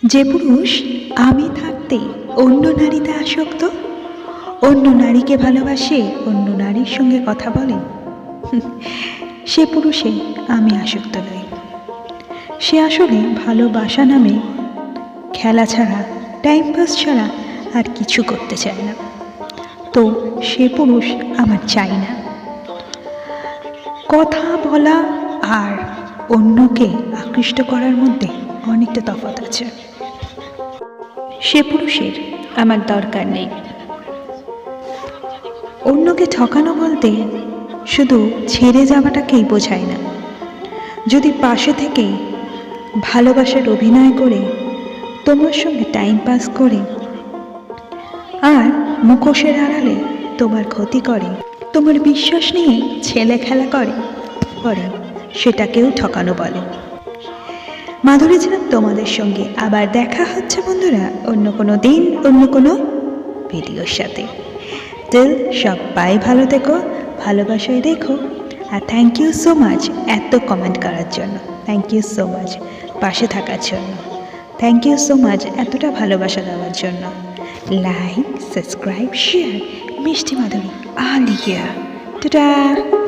যে পুরুষ আমি থাকতে অন্য নারীতে আসক্ত, অন্য নারীকে ভালোবাসে, অন্য নারীর সঙ্গে কথা বলে, সে পুরুষে আমি আসক্ত নই। সে আসলে ভালোবাসা নামে খেলা ছাড়া, টাইম পাস ছাড়া আর কিছু করতে চায় না। তো সে পুরুষ আমার চাই না। কথা বলা আর অন্যকে আকৃষ্ট করার মধ্যে অনেকটা তফাৎ আছে। সে পুরুষের আমার দরকার নেই। অন্যকে ঠকানো বলতে শুধু ছেড়ে যাওয়াটাকেই বোঝায় না। যদি পাশে থেকে ভালোবাসার অভিনয় করে, তোমার সঙ্গে টাইম পাস করে আর মুখোশের আড়ালে তোমার ক্ষতি করে, তোমার বিশ্বাস নিয়ে ছেলে খেলা করে, সেটাকেও ঠকানো বলে। মাধুরী ছিলাম তোমাদের সঙ্গে। আবার দেখা হচ্ছে বন্ধুরা অন্য কোনো দিন, অন্য কোনো ভিডিওর সাথে। টিল সবাই ভালো থেকো, ভালোবাসায় রেখো। আর থ্যাংক ইউ সো মাচ এত কমেন্ট করার জন্য, থ্যাংক ইউ সো মাচ পাশে থাকার জন্য, থ্যাংক ইউ সো মাচ এতটা ভালোবাসা দেওয়ার জন্য। Like, subscribe, share. মিষ্টি মাধুরী আলিয়া। টাটা।